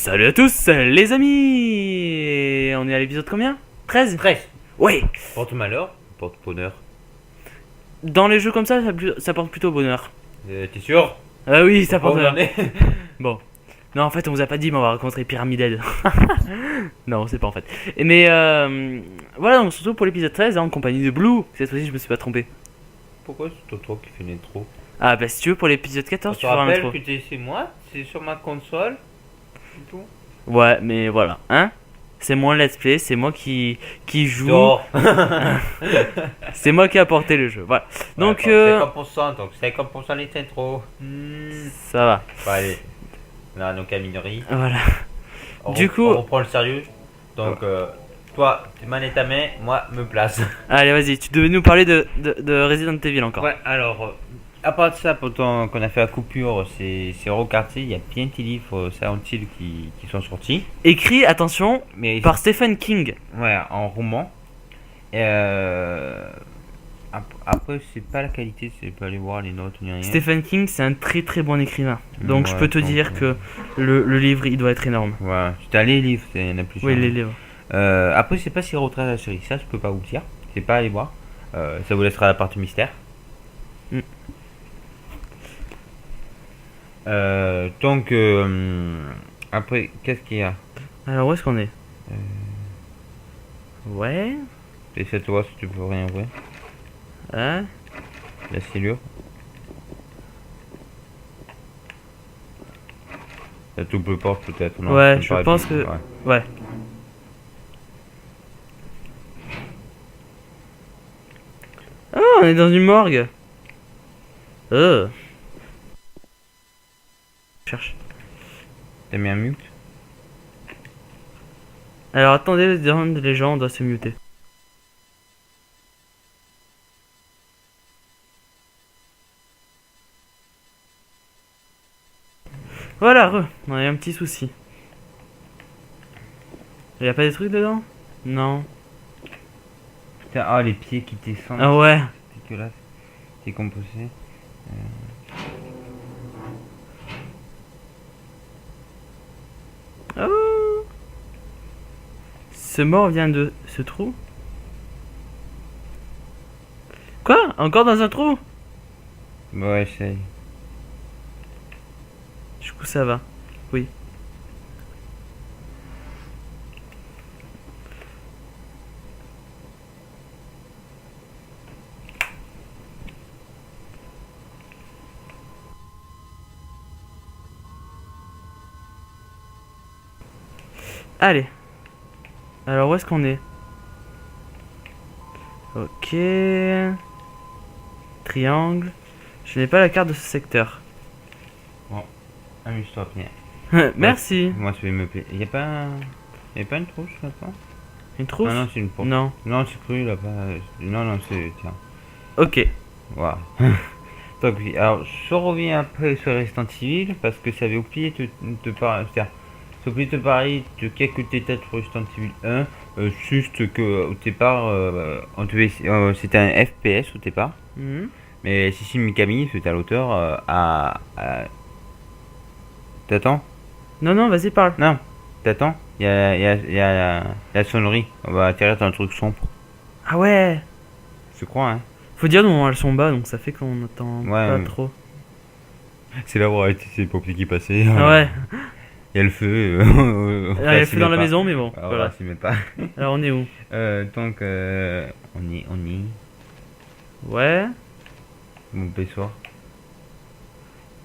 Salut à tous les amis. On est à l'épisode combien? 13. 13. Ouais. Porte malheur, porte bonheur. Dans les jeux comme ça porte plutôt bonheur. T'es sûr? Ah oui, ça porte bonheur. bonheur. Bon. Non, en fait, on vous a pas dit, mais on va rencontrer Pyramid Head. Non, c'est pas en fait. Mais voilà, donc surtout pour l'épisode 13, en compagnie de Blue. Cette fois-ci, je me suis pas trompé. Pourquoi c'est toi qui fais l'intro? Ah, bah si tu veux, pour l'épisode 14, Je tu te feras rappelle l'intro. que t'es chez moi, c'est sur ma console. Et tout. Ouais, mais voilà, hein. C'est moi le let's play, c'est moi qui joue. Dors. C'est moi qui ai apporté le jeu. Voilà. Donc, 50%, donc 50% les intros. ça va. Bon, allez. Là, donc à minerie. Voilà. On Du coup- on reprend le sérieux. Donc, toi, tu manettes ta main, moi, me place. Allez, vas-y, tu devais nous parler de Resident Evil encore. Ouais, alors, à part de ça, pourtant qu'on a fait la coupure, c'est recarté. Il y a bien des livres Silent Hill qui sont sortis. Écrit, attention, Mais par Stephen King. ouais, en roman. Après, c'est pas la qualité, c'est pas aller voir les notes ni rien. Stephen King, c'est un très très bon écrivain. Donc je Ouais, peux te je pense dire que- que le livre, il doit être énorme. Ouais, c'est à les livres, il y en a plusieurs. Oui, les livres. Après, c'est pas si retraite la série, ça je peux pas vous dire. C'est pas aller voir. Ça vous laissera la partie mystère. Mm. Donc, après, qu'est-ce qu'il y a? Alors, où est-ce qu'on est? Ouais. Essaie-toi si tu peux rien ouvrir. Hein? La cellule. La double porte peut-être, non? Ouais, Ça me je paraît pense plus- que- ouais. Ouais. Ah, on est dans une morgue. Cherche. T'as mis un mute? Alors, attendez, les gens, on doit se muter. Voilà, on a eu un petit souci. Il y a pas des trucs dedans? Non. Putain, ah, les pieds qui descendent. Ah ouais. C'est dégueulasse. C'est composé. Oh. Ce mort vient de ce trou? Quoi? Encore dans un trou? Ouais, essaye. Du coup, ça va. Oui. Allez. Alors, où est-ce qu'on est? Ok. Triangle. Je n'ai pas la carte de ce secteur. Amuse-toi bien. Merci. Moi, je vais me plaire. Y'a pas une trousse là-dedans? Une trousse? Ah non, c'est une porte. Non. Non, c'est cru là-bas. Non, non, c'est. Tiens. Ok. Voilà. Donc, oui. Alors, je reviens après sur Resident Evil parce que ça avait oublié de parler. C'est-à-dire, j'ai oublié de parler de quelques détails sur Resident Evil 1. Juste que au départ, c'était un FPS au départ. Mhm. Mais Sissi Mikami, c'était à l'auteur, T'attends? Non, non, vas-y, parle. Non, t'attends? Il y a la sonnerie. On va atterrir dans un truc sombre. Ah ouais. Je crois, hein. Faut dire, nous, elles sont bas, donc ça fait qu'on entend Ouais, pas mais- trop. C'est là où c'est les pompiers qui passaient. Ah ouais. Il y a le feu. Il y a le feu dans la maison, mais bon. Voilà, Voilà. s'y met pas. Alors, on est où? Donc, on y. Ouais. Mon baissoir.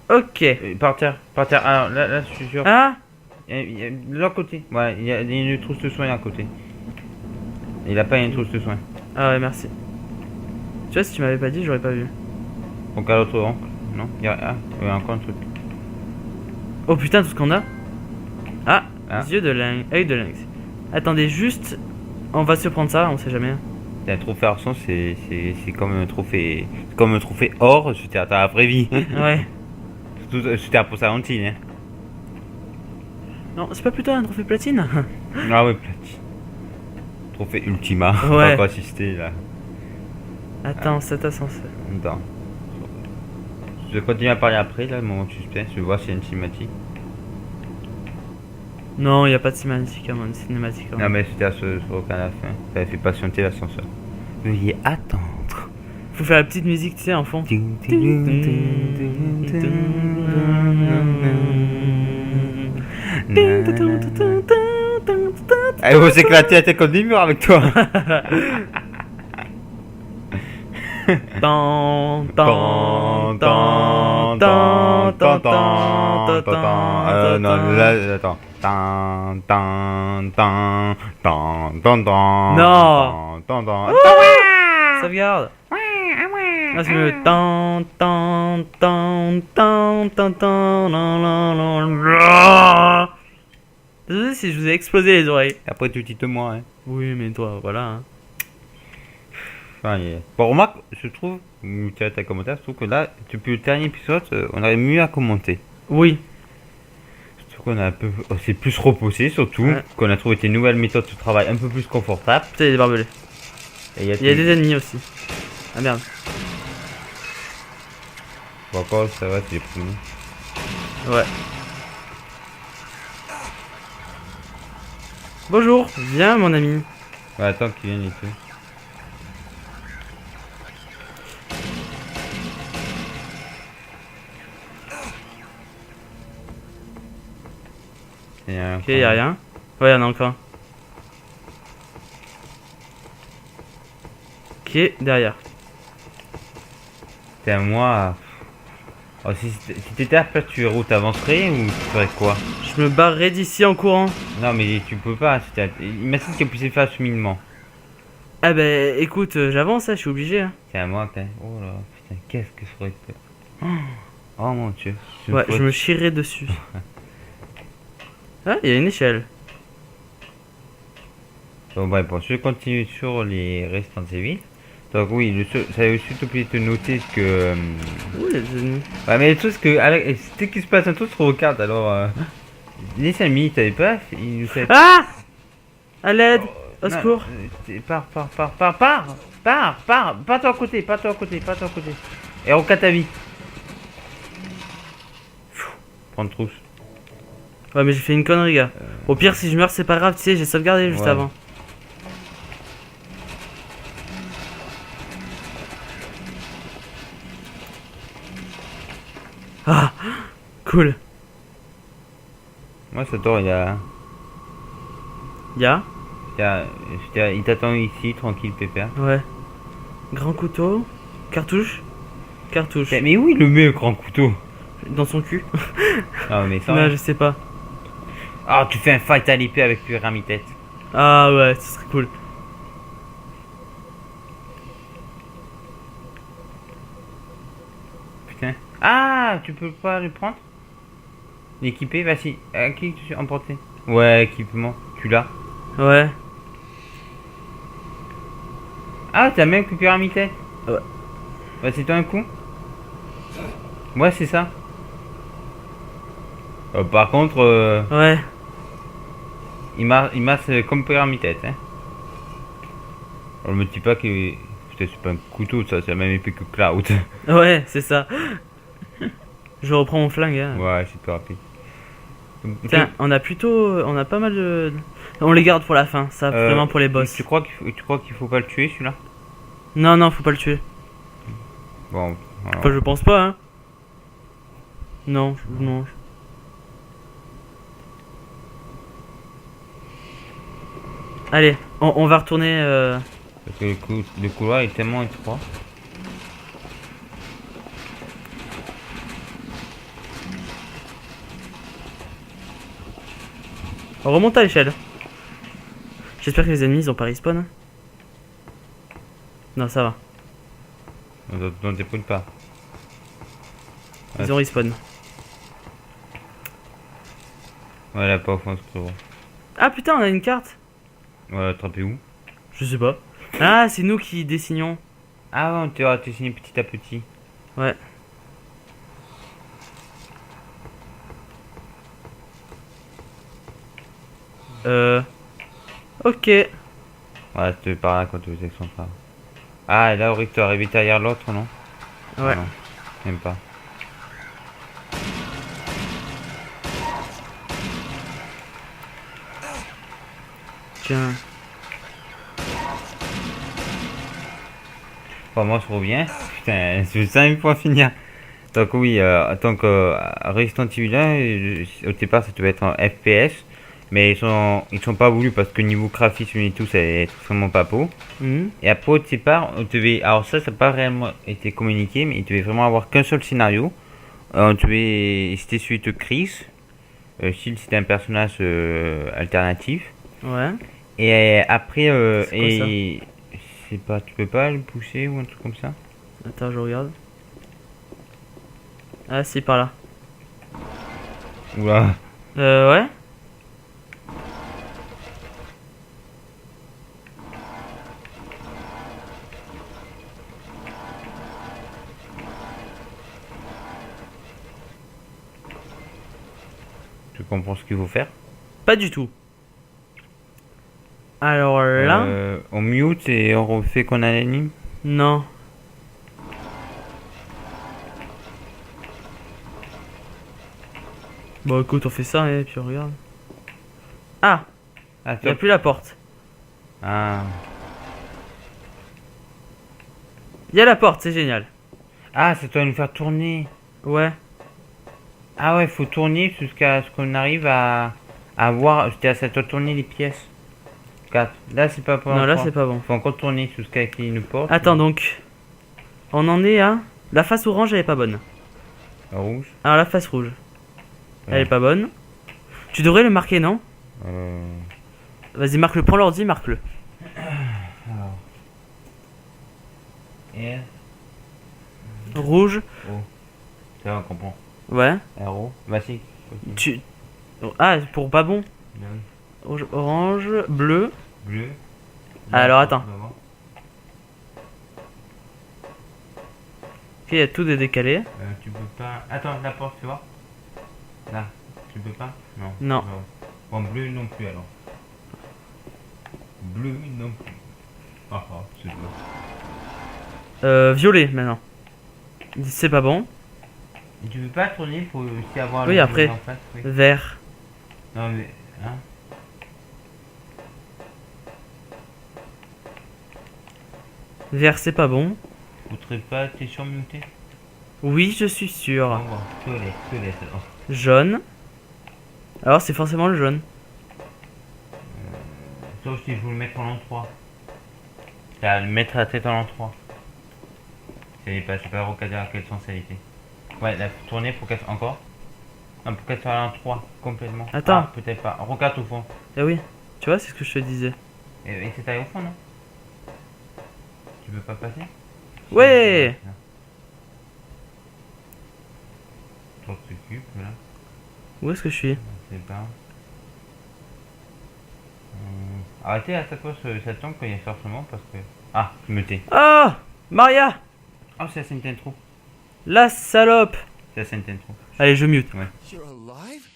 Ok. Par terre. Alors là, je suis sûr. Ah. Il y a de l'autre côté. Ouais, il y a une trousse de soins à côté. Il a pas une trousse de soins. Ah ouais, merci. Tu vois, si tu m'avais pas dit, j'aurais pas vu. Donc à l'autre oncle. Non, il y a encore un truc. Oh putain, tout ce qu'on a. Ah, Ah. yeux de lynx, œil de lynx. Attendez, juste, on va se prendre ça, on sait jamais. C'est un trophée arçon, c'est comme un trophée. Comme un trophée or, c'était à ta vraie vie. Ouais. C'était pour Silent Hill, hein. Non, c'est pas plutôt un trophée platine? Ah ouais, platine. Trophée Ultima. On Ouais. va pas assister là. Attends, cet ascenseur. Attends. Je vais continuer à parler après, là, le moment de suspense. Je vais voir s'il y a une cinématique. Non, il n'y a pas de cinématique à cinématique. Non, mais c'était à ce requin à la fin. Ça avait fait patienter l'ascenseur. Veuillez attendre. Faut faire la petite musique, tu sais, en fond. Allez, on s'éclater la tête contre des murs avec toi. Tan, tan, Tan, tan, tan, tan, tan, tan, tan, tan. Non, là, attends. Tan, tan, tan, tan, tan, tan. Non. Tan, tan. Sauvegarde. Ah, c'est mieux. Tan, tan, tan, tan, tan, tan, la, la, la, la. Désolé si je vous ai explosé les oreilles. Après, tu titres moi, hein. Oui, mais toi, voilà. Hein. Enfin, bon, remarque, je trouve, tu as ta commentaire, je trouve que là, depuis le dernier épisode, on aurait mieux à commenter. Oui. Surtout qu'on a un peu, on s'est plus reposé, surtout, Ouais. qu'on a trouvé des nouvelles méthodes de travail un peu plus confortables. Putain, il y a des barbelés. Et Il y a des ennemis aussi. Ah merde. Bon, encore, ça va, c'est les premiers. Ouais. Bonjour, viens mon ami. Ouais, attends qu'ils viennent et tout. Ok, y'a rien. Ouais, y'en a encore un. Qui est derrière. T'es à moi. Oh, si t'étais à la place, tu avancerais ou tu ferais quoi? Je me barrerai d'ici en courant. Non, mais tu peux pas. Imagine qu'elle puisse faire un cheminement. Ah bah écoute, j'avance, hein, je suis obligé. Hein. C'est à moi, t'es. Oh là, putain, qu'est-ce que ça aurait été. Oh mon dieu. Ouais, je me chierai dessus. Ah, il y a une échelle. Bon, bah, bon, je continue sur les restants de ces villes. Donc, oui, ça avait aussi oublié de noter que. Ouh, les ennemis. Ouais, mais le truc, c'est que dès qu'il se passe un truc, tu regardes. Alors, les amis, t'avais pas. Ils nous savaient. Ah! À l'aide! Au Non, secours! Pars, pas toi à côté, pas toi à côté. Et regarde ta vie. Prends le trousse. Ouais, mais j'ai fait une connerie, gars. Au pire, si je meurs, c'est pas grave, tu sais, j'ai sauvegardé juste Ouais. avant. Ah! Cool. Moi, ça tord, Y'a? il t'attend ici, tranquille, pépère. Ouais. Grand couteau. Cartouche. Cartouche. Mais où il le met, le grand couteau? Dans son cul. Non, mais ça. Non, je sais pas. Ah, tu fais un fight à l'épée avec Pyramidette. Ah ouais, ce serait cool. Putain. Ah, tu peux pas le prendre? L'équiper, vas-y. À qui tu as emporté? Ouais, équipement. Tu l'as? Ouais. Ah, t'as même que Pyramidette? Ouais. Vas-y, toi un coup. Ouais, c'est ça. Par contre, Ouais. il masse comme Pyramidette, hein. On me dit pas que. Putain, c'est pas un couteau, ça, c'est la même épée que Cloud. Ouais, c'est ça. Je reprends mon flingue. Hein. Ouais, c'est plus rapide. Tiens, on a plutôt. On a pas mal de. On les garde pour la fin, ça, vraiment pour les boss. Tu crois qu'il faut pas le tuer celui-là? Non, non, faut pas le tuer. Bon. Alors. Enfin, je pense pas, hein. Non, non. Allez, on va retourner. Parce que le couloir est tellement étroit. On remonte à l'échelle. J'espère que les ennemis ils ont pas respawn. Hein. Non, ça va. N'en déprime pas. Ils ont respawn. Ouais, là, pas au fond, c'est bon. Ah putain, on a une carte. Ouais, attrapé où? Je sais pas. Ah, c'est nous qui dessinions. Ah, ouais, on t'a dessiné petit à petit. Ouais. Ok. Ouais, c'était par là quand tu faisais son travail. Ah, et là, Auric, t'es arrivé derrière l'autre, non? Ouais. Ah non, même pas. Tiens. Bon, moi je reviens. Putain, je sais même pas finir. Donc oui, Resident Evil 1, au départ ça devait être en FPS, mais ils sont pas voulus parce que niveau graphisme et tout, c'est extrêmement pas beau. Mhm. Et après au départ, on devait, alors ça n'a pas réellement été communiqué, mais il devait vraiment avoir qu'un seul scénario. C'était celui de Chris, si c'était un personnage alternatif. Ouais. Et après, C'est quoi ça? je sais pas, tu peux pas le pousser ou un truc comme ça? Attends, je regarde. Ah, si, par là. Oula. Ouais. Tu comprends ce qu'il faut faire? Pas du tout. Alors là, On mute et on refait qu'on a l'anime. non. Bon, écoute, on fait ça et puis on regarde. Ah, Ah, il n'y a top. plus la porte. Ah. Il y a la porte, c'est génial. Ah, ça doit nous faire tourner. Ouais. Ah ouais, faut tourner jusqu'à ce qu'on arrive à voir. Ça doit tourner les pièces. 4. Là, c'est pas pour Non, là, l'enfant. c'est pas bon. Faut encore tourner jusqu'à qu'il nous porte. Attends, donc. On en est à. La face orange, elle est pas bonne. Rouge. Alors, la face rouge. Elle Ouais. est pas bonne. Tu devrais le marquer, non? Euh... Vas-y, marque-le. Prends l'ordi, marque-le. Alors. R. Rouge. O. C'est vrai, on comprend. Ouais. RO. Bah si. Tu. Ah, pour pas bon. Bleu. Rouge, orange, bleu. Bleu. Alors, attends. on va voir. Ok, il y a tout de décalé. Tu peux pas. Attends, la porte, tu vois. Là. Tu peux pas? Non. Non. Ouais. Bon, bleu non plus alors. Bleu non plus. Ah, ah, c'est bleu. Violet maintenant. C'est pas bon. Et tu veux pas tourner pour aussi avoir Oui, le après. bleu en face, oui. Vert. Non mais. Hein? Vert, c'est pas bon. Vous trouvez pas tes surmutés? Oui, je suis sûr. Bon, bon, je te laisse alors. Jaune. Alors, c'est forcément le jaune. Sauf si je veux le mettre en l'an 3. T'as à le mettre la tête en l'an 3. C'est pas recadrer à quel sens elle était. Ouais, la tournée pour qu'elle soit encore. Non, pour qu'elle soit à l'an 3, complètement. Attends. Ah, peut-être pas. Regarde au fond. Eh oui. Tu vois, c'est ce que je te disais. Et c'est taillé au fond, non? Tu veux pas passer? Ouais. Toi tu t'occupes là. Où est-ce que je suis? Je sais pas. Arrêtez à chaque fois ça tombe quand il y a forcément parce que. Ah, je me tais. Ah, Maria. Oh, c'est la scène d'intro. La salope. C'est la scène d'intro. Allez, je mute. You're alive?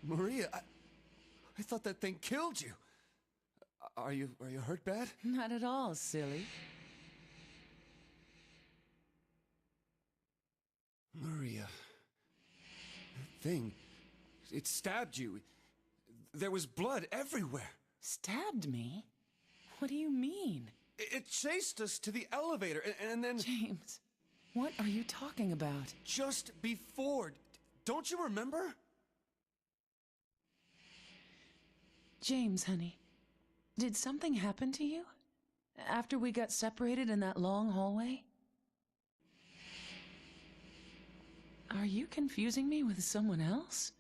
Maria, I thought that thing killed you. Are you hurt bad? Not at all, silly. Maria, that thing, it stabbed you. There was blood everywhere. Stabbed me? What do you mean? It chased us to the elevator and then James, what are you talking about? just before. Don't you remember? James, honey, did something happen to you? After we got separated in that long hallway? Are you confusing me with someone else?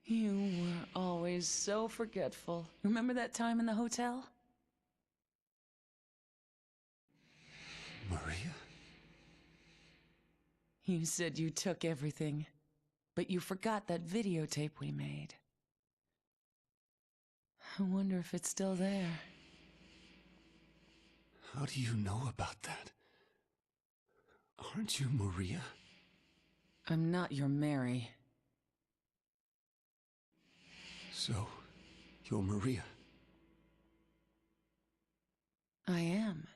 You were always so forgetful. Remember that time in the hotel? Maria? You said you took everything, but you forgot that videotape we made. I wonder if it's still there. How do you know about that? Aren't you Maria? I'm not your Mary. So, you're Maria. I am,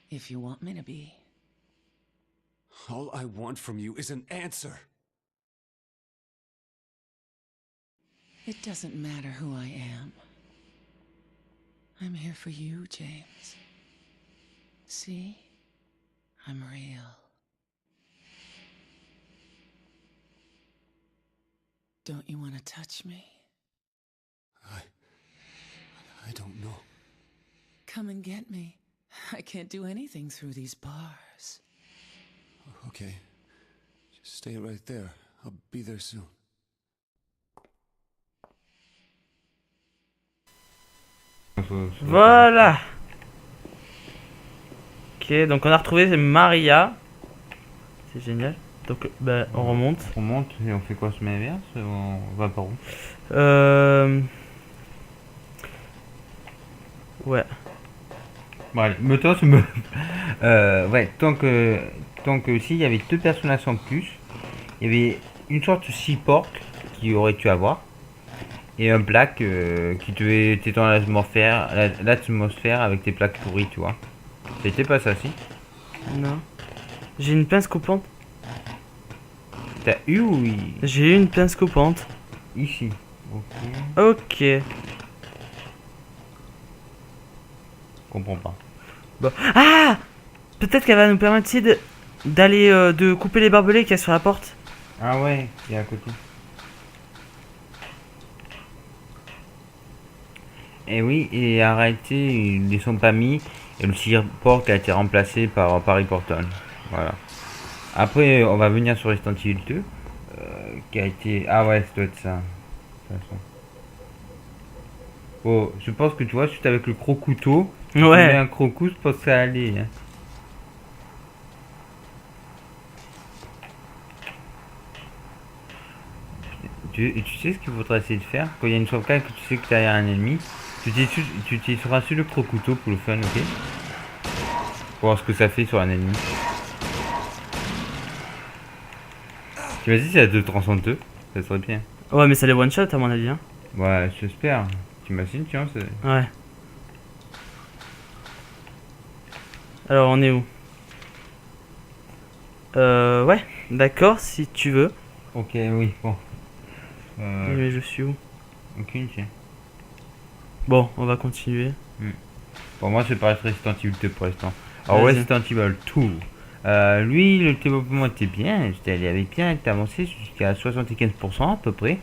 if you want me to be. All I want from you is an answer. It doesn't matter who I am. I'm here for you, James. See? I'm real. Don't you want to touch me? I don't know. Come and get me. I can't do anything through these bars. Okay. Just stay right there. I'll be there soon. Voilà. Ok, donc on a retrouvé Maria. C'est génial. Donc bah, on remonte. On monte et on fait quoi, chemin inverse? On va par où? Ouais. Bon allez, ouais, tant que aussi il y avait deux personnages en plus. Il y avait une sorte de cyborg qui aurait pu avoir. Et un plaque qui devait t'étendre l'atmosphère avec tes plaques pourries, tu vois. C'était pas ça, si? Non. J'ai une pince coupante. T'as eu ou J'ai eu une pince coupante. ici? Ok. Ok. Comprends pas. Bon. Ah, peut-être qu'elle va nous permettre aussi d'aller de couper les barbelés qu'il y a sur la porte. Ah ouais, il est à côté. Et oui, et arrêté, ils ne sont pas mis. Et le cyborg a été remplacé par Paris Porton. Voilà. Après, on va venir sur Resident Evil 2. Qui a été. Ah ouais, ça doit être ça. De toute façon. Bon, je pense que tu vois, juste avec le gros couteau. Tu mets Ouais. un gros coup, je pense que ça allait. Hein. Tu sais ce qu'il faudrait essayer de faire? Quand il y a une sauvegarde et que tu sais que derrière un ennemi, tu utiliseras sur le gros couteau pour le fun, ok? Pour voir ce que ça fait sur un ennemi. Tu m'as dit c'est à 232, ça serait bien. Ouais, mais ça les one shot à mon avis. Hein. Ouais, j'espère. T'imagines, tiens, c'est... Ouais. Alors on est où? Ouais. D'accord, si tu veux. Ok, oui, bon. Mais je suis où? Aucune, tiens. Bon, on va continuer. Pour moi, c'est pas Resident Evil 2 pour l'instant. Alors, Vas-y. Resident Evil 2. Lui, le développement était bien. Il avait bien été avancé jusqu'à 75% à peu près.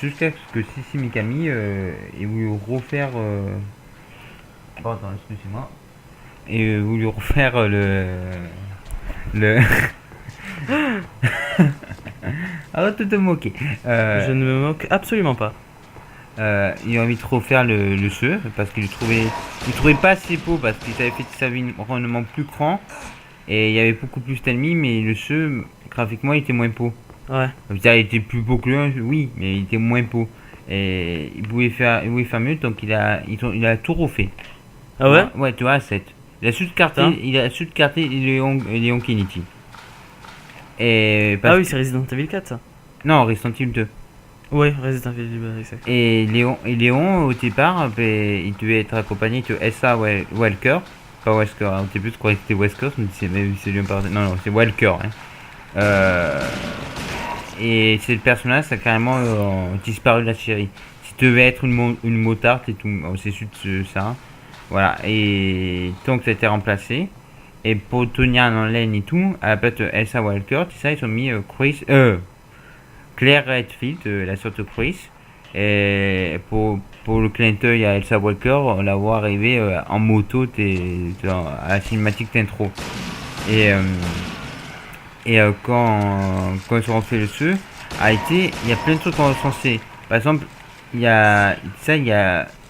Jusqu'à ce que Sissi Mikami ait voulu refaire. Pardon, excusez-moi. Et voulu refaire le. Arrête de te moquer. Je ne me moque absolument pas. Il a envie de refaire le jeu parce qu'il trouvait pas assez beau parce qu'il avait fait sa vie rendement plus grand et il y avait beaucoup plus d'ennemis, mais le jeu graphiquement il était moins beau. Ouais. C'est-à-dire, il était plus beau que le 1, oui, mais il était moins beau et il voulait faire mieux, donc il a tout refait. Ah ouais? Ouais, tu vois, 7. Il a su de carter, Putain. il a su de carter Léon Kennedy. Et Ah oui, c'est Resident Evil 4 ça. non, Resident Evil 2. Ouais, Resident Evil, exact. Et Léon au départ, il devait être accompagné de S.A. Walker. Pas Wesker, hein. Au début je croyais que c'était Wesker, je me disais mais c'est lui par... Non, c'est Walker. Hein. Et c'est le personnage, ça a carrément disparu de la série. Si tu devais être une motarde et tout, c'est juste ça. Voilà, et donc ça a été remplacé. Et pour tenir en laine et tout, à la place de S.A. Walker, tu sais, ils ont mis Claire Redfield, la sorte de Chris. Et pour le clin d'œil à Elsa Walker, on la voit arriver en moto à la cinématique d'intro. Et quand ils ont fait le jeu, il y a plein de trucs qu'on a recensés. Par exemple, il y a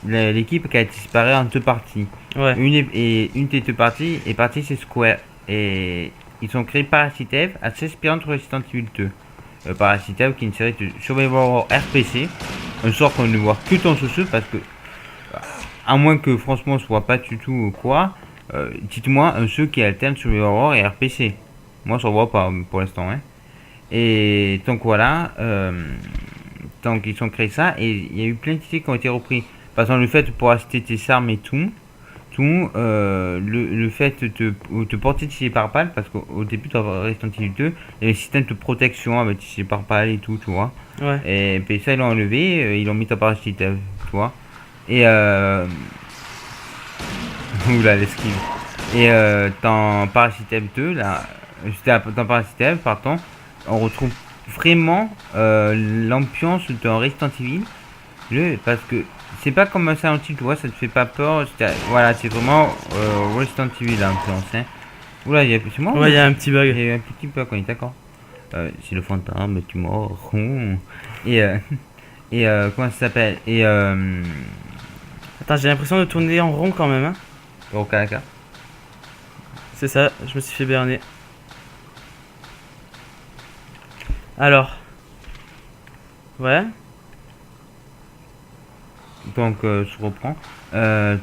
l'équipe qui a disparu en deux parties. Ouais. Une des deux parties est partie chez Square. Et ils ont créé Parasitev à s'inspirant de Resident Evil 2. Parasitev qui est une série de survival horror RPC. Un sort qu'on ne voit que dans ce jeu parce que, à moins que franchement on se voit pas du tout quoi, dites-moi un jeu qui alterne survival horror et RPC. Moi je ne vois pas pour l'instant. Hein. Et donc voilà, donc ils ont créé ça et il y a eu plein d'idées qui ont été reprises. Par exemple le fait de pouvoir acheter tes armes et tout. le fait de te porter tiré par balle, parce qu'au début dans Resident Evil 2, il y avait le système de protection avec tiré par balle et tout, tu vois. Ouais. Et puis ça, ils l'ont enlevé, ils l'ont mis en parachute, tu vois. Et oula, l'esquive. Et dans Parasite 2, là, dans Parasite, pardon, on retrouve vraiment l'ambiance d'un Resident Evil. Parce que c'est pas comme un Silent Hill, tu vois, ça te fait pas peur. Voilà, c'est vraiment Resident Evil l'ambiance. Hein. Oula, c'est moi. Ouais, il y a un petit bug. Il y a un petit bug, on est d'accord. C'est le fantôme, tu mort. Et comment ça s'appelle? Et Attends, j'ai l'impression de tourner en rond quand même. Hein. au Canada. C'est ça, je me suis fait berner. Alors. Ouais. Donc je reprends.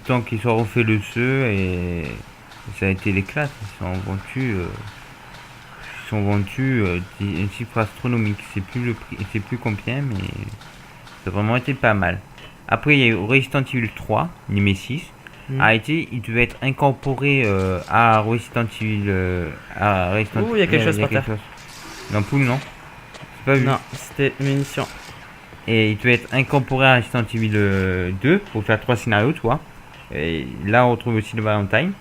Tant qu'ils ont refait le jeu et ça a été l'éclat. Ils sont vendus une chiffre astronomique. C'est plus le prix, c'est plus combien, mais ça a vraiment été pas mal. Après il y a eu Resident Evil 3, Nemesis. Il devait être incorporé à Resident Evil. Ouh, il y a quelque chose par terre. L'ampoule, non? C'est pas vu. Non, c'était munitions. Et il devait être incorporé à Resident Evil 2 pour faire 3 scénarios, tu vois. Et là, on retrouve aussi le Valentine.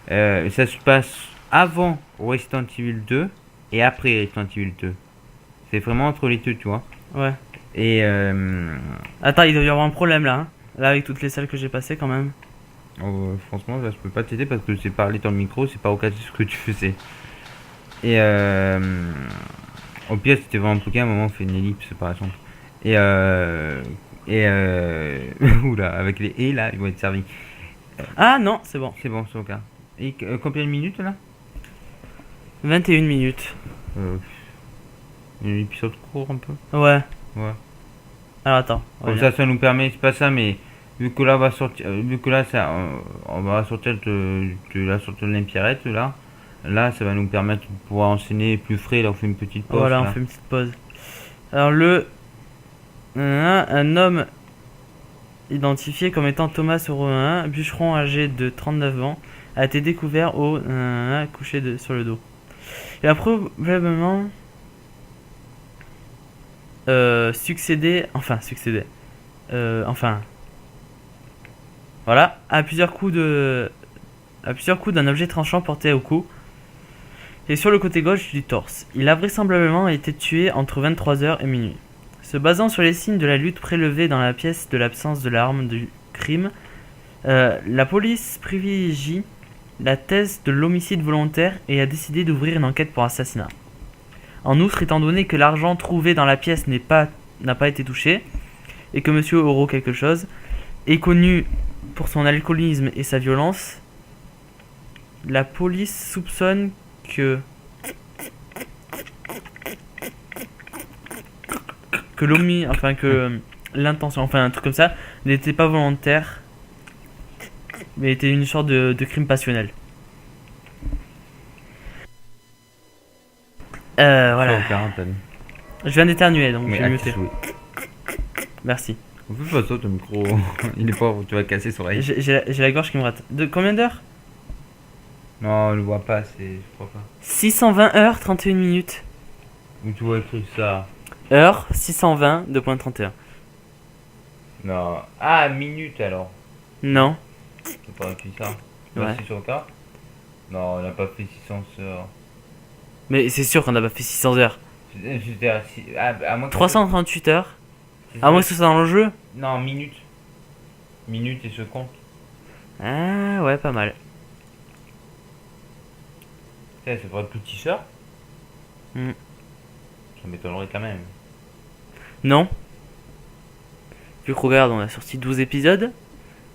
Ça se passe avant Resident Evil 2 et après Resident Evil 2. C'est vraiment entre les deux, tu vois. Ouais. Et Attends, il doit y avoir un problème là. Hein. Là, avec toutes les salles que j'ai passées quand même. franchement, là, je peux pas t'aider parce que c'est parler dans le micro, c'est pas au cas de ce que tu faisais. Et au pire, c'était vraiment bloqué, à un moment, on fait une ellipse par exemple. Oula, avec les et là, ils vont être servis. Ah non, c'est bon. C'est bon, c'est au cas. Et combien de minutes là? 21 minutes. Un épisode court un peu. Ouais. Ouais. Alors attends. Comme ça nous permet, c'est pas ça, mais vu que là, on va sortir, on va sortir de la sortie de l'Empirette là. Là, ça va nous permettre de pouvoir enchaîner plus frais. Là, on fait une petite pause. Voilà, là. on fait une petite pause. Alors un homme identifié comme étant Thomas Romain, bûcheron âgé de 39 ans, a été découvert couché sur le dos. Il a probablement succédé, voilà, à plusieurs coups d'un objet tranchant porté au cou et sur le côté gauche du torse. Il a vraisemblablement été tué entre 23h et minuit. Se basant sur les signes de la lutte prélevés dans la pièce de l'absence de l'arme du crime, la police privilégie la thèse de l'homicide volontaire et a décidé d'ouvrir une enquête pour assassinat. En outre, étant donné que l'argent trouvé dans la pièce n'a pas été touché, et que Monsieur Euro quelque chose est connu pour son alcoolisme et sa violence, la police soupçonne que l'intention, un truc comme ça, n'était pas volontaire, mais était une sorte de crime passionnel. Voilà. Je viens d'éternuer, donc je vais muter. Merci. On peut pas ça, ton micro. Il est pas, tu vas casser son oreille. J'ai la gorge qui me rate. De combien d'heures? Non, on le voit pas, je crois pas. 620 heures, 31 minutes. Où tu vois écrit ça? Heure 620, 2.31. Non. Ah, minute alors. Non. C'est pas écrit ça. Ouais. C'est sur le cas? Non, on n'a pas fait 600 heures. Mais c'est sûr qu'on n'a pas fait 600 heures. J'étais à moins que 338 heures. À moins que ce soit dans le jeu. Non, minute. Minute et seconde. Ah ouais, pas mal. Ça ferait le petit sœur. Mm. Ça m'étonnerait quand même. Non. Vu que regarde, on a sorti 12 épisodes.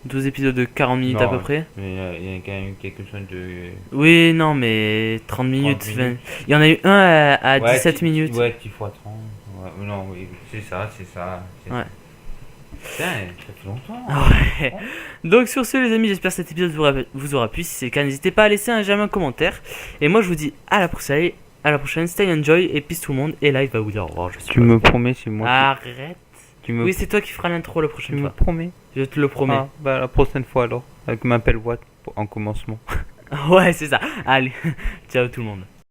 12 épisodes de 40 minutes Non, à peu près. Mais il y a quand même quelque chose de... Oui, non, mais 30 minutes. 30 minutes. Il y en a eu un à Ouais, 17 minutes. Ouais, petit fois 30. Ouais, non, oui, c'est ça. Ouais. Putain, ça fait longtemps. Ouais. Donc sur ce les amis, j'espère que cet épisode vous aura plu. Si c'est le cas, n'hésitez pas à laisser un commentaire. Et moi je vous dis à la prochaine, stay enjoy et peace tout le monde. Et là il va vous dire au revoir. Tu me promets, c'est moi. Arrête. Oui, c'est toi qui feras l'intro la prochaine fois. Tu me promets. Je te le promets. Ah, bah la prochaine fois alors. Avec m'appelle Watt en commencement. Ouais, c'est ça. Allez, ciao tout le monde.